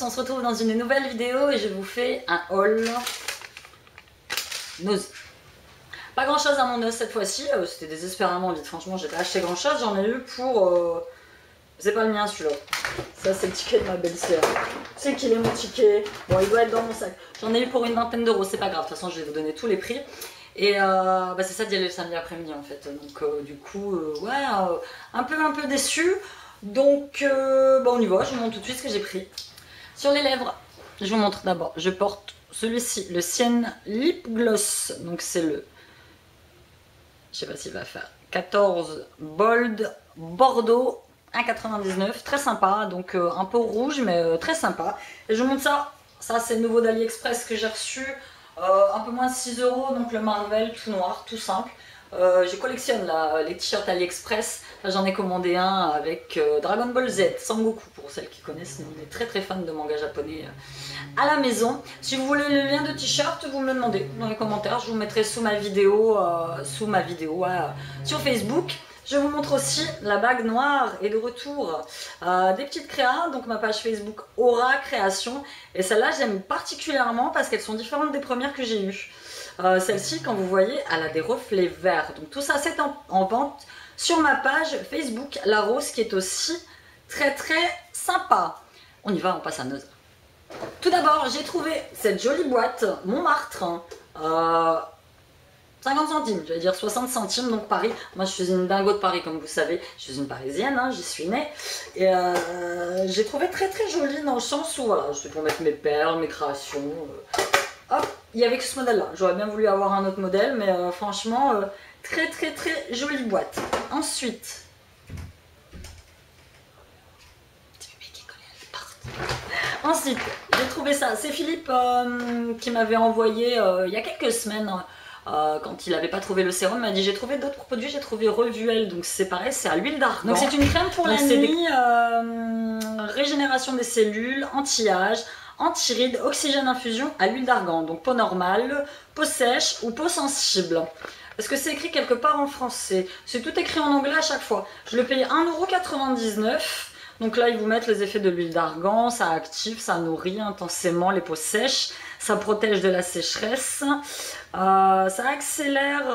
tous, on se retrouve dans une nouvelle vidéo et je vous fais un haul nausée. Pas grand chose à mon os cette fois-ci, c'était désespérément vite, franchement j'ai pas acheté grand chose, j'en ai eu pour... C'est pas le mien celui-là, ça c'est le ticket de ma belle-sœur. C'est qu'il est mon ticket, bon il doit être dans mon sac. J'en ai eu pour une vingtaine d'euros, c'est pas grave, de toute façon je vais vous donner tous les prix. Et c'est ça d'y aller le samedi après-midi en fait, donc du coup ouais, un peu déçu. Donc on y va, je vous montre tout de suite ce que j'ai pris. Sur les lèvres, je vous montre d'abord, je porte celui-ci, le Sienne Lip Gloss, donc c'est le, je sais pas s'il va faire, 14 Bold Bordeaux, 1,99, très sympa, donc un peu rouge mais très sympa. Et je vous montre ça, c'est le nouveau d'AliExpress que j'ai reçu, un peu moins de 6 €, donc le Marvel tout noir, tout simple. Je collectionne là, les t-shirts AliExpress, là j'en ai commandé un avec Dragon Ball Z, Sangoku pour celles qui connaissent, on est très fans de manga japonais à la maison. Si vous voulez le lien de t-shirt, vous me le demandez dans les commentaires, je vous mettrai sous ma vidéo, sur Facebook. Je vous montre aussi la bague noire et de retour des petites créas, donc ma page Facebook Aura Création, et celle-là j'aime particulièrement parce qu'elles sont différentes des premières que j'ai eues. Celle-ci, quand vous voyez, elle a des reflets verts. Donc tout ça, c'est en vente sur ma page Facebook, la rose, qui est aussi très sympa. On y va, on passe à Noz. Tout d'abord, j'ai trouvé cette jolie boîte Montmartre, 50 centimes, j'allais dire 60 centimes, donc Paris. Moi, je suis une dingo de Paris, comme vous savez. Je suis une Parisienne, hein, j'y suis née. Et j'ai trouvé très jolie dans le sens où, voilà, c'est pour mettre mes perles, mes créations. Hop, il n'y avait que ce modèle-là. J'aurais bien voulu avoir un autre modèle, mais franchement, très jolie boîte. Ensuite, ensuite, j'ai trouvé ça. C'est Philippe qui m'avait envoyé il y a quelques semaines, quand il n'avait pas trouvé le sérum, il m'a dit j'ai trouvé d'autres produits, j'ai trouvé Revuel, donc c'est pareil, c'est à l'huile d'argan. Donc c'est une crème pour la nuit, régénération des cellules, anti-âge, anti-rides, oxygène infusion à l'huile d'argan, donc peau normale, peau sèche ou peau sensible. Est-ce que c'est écrit quelque part en français? C'est tout écrit en anglais à chaque fois. Je le payais 1,99 €. Donc là, ils vous mettent les effets de l'huile d'argan, ça active, ça nourrit intensément les peaux sèches, ça protège de la sécheresse, ça accélère...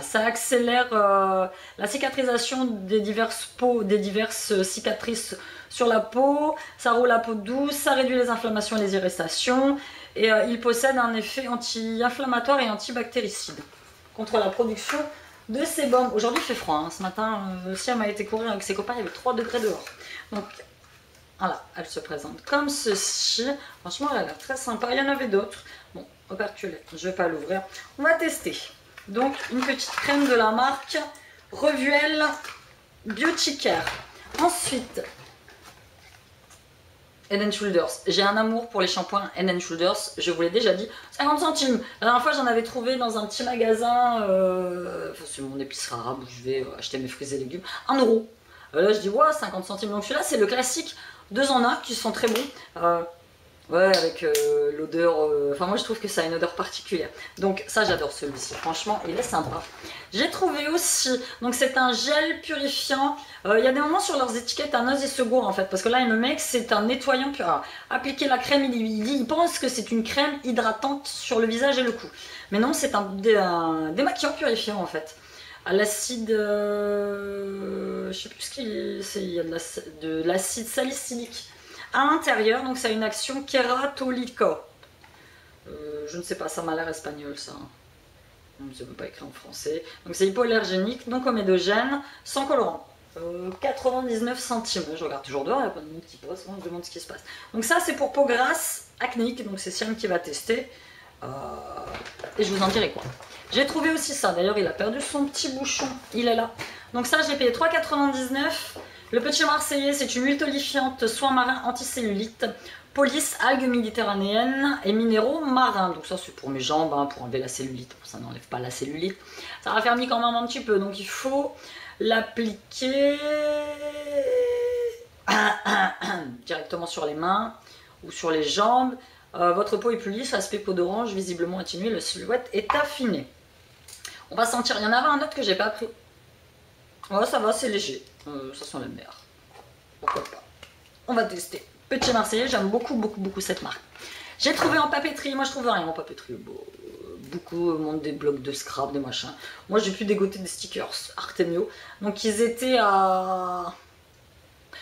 ça accélère la cicatrisation des diverses cicatrices sur la peau, ça rend la peau douce, ça réduit les inflammations et les irritations, et il possède un effet anti-inflammatoire et antibactéricide contre la production de sébum. Aujourd'hui il fait froid, hein. Ce matin Siam a été courir avec ses copains, il y avait 3 degrés dehors. Donc voilà, elle se présente comme ceci. Franchement elle a l'air très sympa, il y en avait d'autres. Bon, operculé, je vais pas l'ouvrir, on va tester. Donc une petite crème de la marque Revuel Beauty Care. Ensuite, Head & Shoulders. J'ai un amour pour les shampoings Head & Shoulders, je vous l'ai déjà dit. 50 centimes. La dernière fois j'en avais trouvé dans un petit magasin, c'est mon épicerie arabe où je vais acheter mes fruits et légumes. 1 €. Là je dis ouais, 50 centimes. Donc celui-là c'est le classique 2 en 1 qui sont très bons. Ouais, avec l'odeur, enfin moi je trouve que ça a une odeur particulière. Donc ça j'adore celui-ci, franchement il est sympa. J'ai trouvé aussi, donc c'est un gel purifiant. Il y a des moments sur leurs étiquettes un os et se gourre en fait, parce que là il me met que c'est un nettoyant pur. Alors, appliquer la crème, il pense que c'est une crème hydratante sur le visage et le cou. Mais non, c'est un démaquillant purifiant en fait. À l'acide, je sais plus ce qu'il c'est, il y a de l'acide salicylique à l'intérieur, donc ça a une action kératolica. Je ne sais pas, ça m'a l'air espagnol ça. Je ne peux pas écrire en français. Donc c'est hypoallergénique, non comédogène, sans colorant. 99 centimes. Je regarde toujours dehors, il n'y a pas de monde qui passe, je me demande ce qui se passe. Donc ça c'est pour peau grasse, acnéique, donc c'est Siam qui va tester. Et je vous en dirai quoi. J'ai trouvé aussi ça, d'ailleurs il a perdu son petit bouchon, il est là. Donc ça j'ai payé 3,99 €. Le petit marseillais, c'est une huile tonifiante, soin marin anticellulite, police, algues méditerranéennes et minéraux marins. Donc ça c'est pour mes jambes, hein, pour enlever la cellulite. Ça n'enlève pas la cellulite. Ça raffermit quand même un petit peu, donc il faut l'appliquer directement sur les mains ou sur les jambes. Votre peau est plus lisse, aspect peau d'orange, visiblement atténuée, la silhouette est affinée. On va sentir, il y en avait un autre que j'ai pas pris. Ouais, ça va, c'est léger. Ça sent la mer. Pourquoi pas. on va tester. Petit Marseillais, j'aime beaucoup cette marque. J'ai trouvé en papeterie, moi je trouve rien en papeterie. Bon, beaucoup montent des blocs de scrap, des machins. Moi j'ai pu dégoter des stickers Artemio. Donc ils étaient à...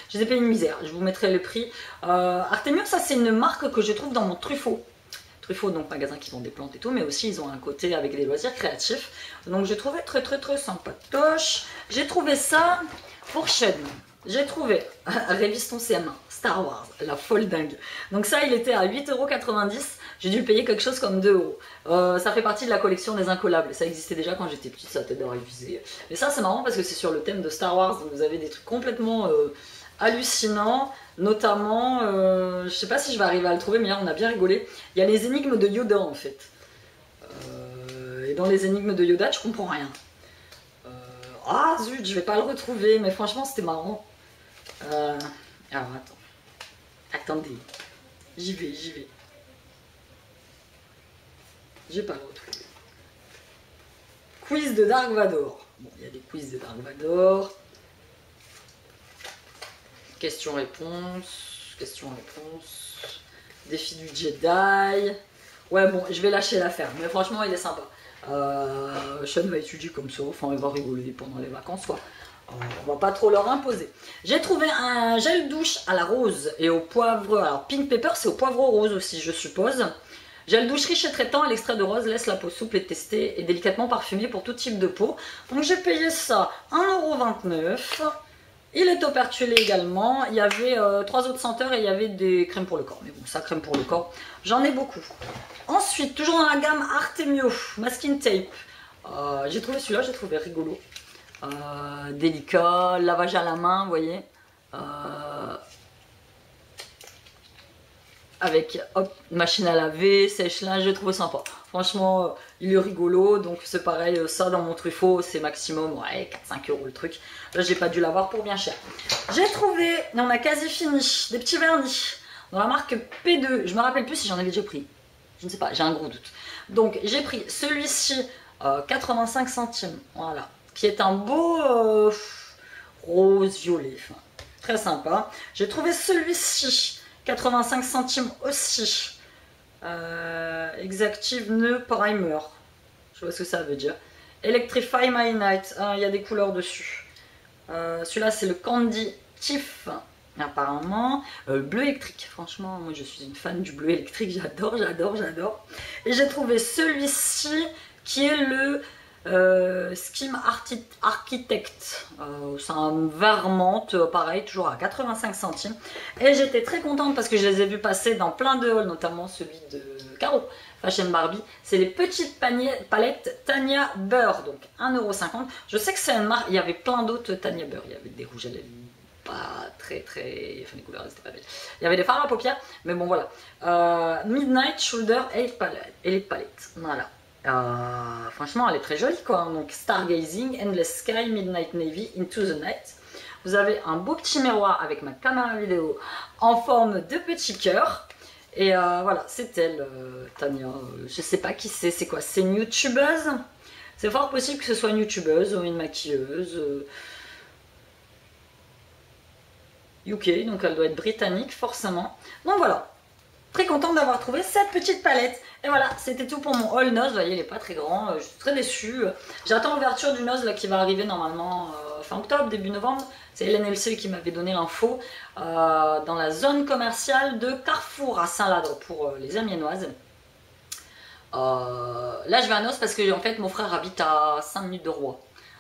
Je les ai payés une misère, je vous mettrai le prix. Artemio, ça c'est une marque que je trouve dans mon Truffaut. Truffaut, donc magasin qui vend des plantes et tout, mais aussi ils ont un côté avec des loisirs créatifs. Donc j'ai trouvé très sympatoche. J'ai trouvé ça pour Sean. J'ai trouvé Réviston CM1, Star Wars, la folle dingue. Donc ça, il était à 8,90 €. J'ai dû le payer quelque chose comme 2 €. Ça fait partie de la collection des incollables. Ça existait déjà quand j'étais petite, ça a tête de réviser. Mais ça, c'est marrant parce que c'est sur le thème de Star Wars. Donc vous avez des trucs complètement hallucinants. Notamment, je sais pas si je vais arriver à le trouver, mais hier on a bien rigolé. Il y a les énigmes de Yoda en fait. Et dans les énigmes de Yoda, tu comprends rien. Ah zut, je vais pas le retrouver, mais franchement c'était marrant. Alors attends. Attendez. J'y vais. Je vais pas le retrouver. Quiz de Dark Vador. Bon, il y a des quiz de Dark Vador. Question-réponse. Défi du Jedi. Ouais, bon, je vais lâcher l'affaire, mais franchement, il est sympa. Sean va étudier comme ça, enfin, il va rigoler pendant les vacances, quoi. On va pas trop leur imposer. J'ai trouvé un gel douche à la rose et au poivre. Alors, pink pepper, c'est au poivre rose aussi, je suppose. Gel douche riche et traitant à l'extrait de rose, laisse la peau souple et testée et délicatement parfumée pour tout type de peau. Donc, j'ai payé ça 1,29 €. Il est operculé également. Il y avait 3 autres senteurs et il y avait des crèmes pour le corps. Mais bon, ça, crème pour le corps, j'en ai beaucoup. Ensuite, toujours dans la gamme Artemio, Masking Tape. J'ai trouvé celui-là, j'ai trouvé rigolo. Délicat, lavage à la main, vous voyez. Avec hop, machine à laver, sèche-linge, je trouve sympa. Franchement, il est rigolo, donc c'est pareil, ça dans mon Truffaut, c'est maximum, ouais, 4-5 € le truc. Là, j'ai pas dû l'avoir pour bien cher. J'ai trouvé, on a quasi fini, des petits vernis dans la marque P2. Je me rappelle plus si j'en avais déjà pris. Je ne sais pas, j'ai un gros doute. Donc, j'ai pris celui-ci, 85 centimes, voilà, qui est un beau rose violet, enfin, très sympa. J'ai trouvé celui-ci, 85 centimes aussi. Exactive Neu Primer. Je vois ce que ça veut dire. Electrify My Night. Il y a des couleurs dessus. Celui-là, c'est le Candy Tiff. Apparemment. Bleu électrique. Franchement, moi je suis une fan du bleu électrique. J'adore. Et j'ai trouvé celui-ci qui est le Skim Architect. C'est un vert menthe, pareil, toujours à 85 centimes. Et j'étais très contente parce que je les ai vus passer dans plein de hauls, notamment celui de Caro, Fashion Barbie. C'est les petites palettes Tanya Beurre, donc 1,50 €. Je sais que c'est une marque, il y avait plein d'autres Tanya Beurre. Il y avait des rouges à lèvres pas très. Enfin, les couleurs c'était pas belle. Il y avait des fards à paupières, mais bon voilà. Midnight Shoulder et les palettes. Voilà. Franchement, elle est très jolie quoi. Donc, Stargazing, Endless Sky, Midnight Navy, Into the Night. Vous avez un beau petit miroir avec ma caméra vidéo en forme de petit cœur. Et voilà, c'est elle, Tania. Je sais pas qui c'est quoi. C'est une youtubeuse. C'est fort possible que ce soit une youtubeuse ou une maquilleuse. UK, donc elle doit être britannique forcément. Donc voilà. Très contente d'avoir trouvé cette petite palette. Et voilà, c'était tout pour mon haul noz. Vous voyez, il n'est pas très grand. Je suis très déçue. J'attends l'ouverture du noz là, qui va arriver normalement fin octobre, début novembre. C'est LNLC qui m'avait donné l'info dans la zone commerciale de Carrefour à Saint-Ladre pour les Amiénoises. Là, je vais à Noz parce que en fait, mon frère habite à 5 minutes de Rouen.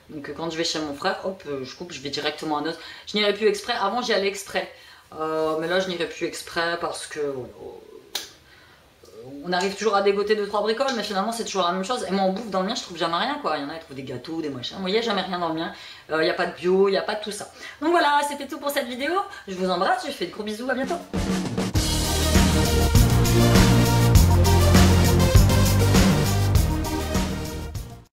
Donc quand je vais chez mon frère, hop, je coupe, je vais directement à Noz. Je n'irai plus exprès. Avant, j'y allais exprès. Mais là, je n'irai plus exprès parce que on arrive toujours à dégoter 2-3 bricoles, mais finalement c'est toujours la même chose. Et moi, en bouffe dans le mien, je trouve jamais rien quoi. Il y en a qui trouvent des gâteaux, des machins. Moi, il n'y a jamais rien dans le mien. Il n'y a pas de bio, il n'y a pas de tout ça. Donc voilà, c'était tout pour cette vidéo. Je vous embrasse, je vous fais de gros bisous, à bientôt.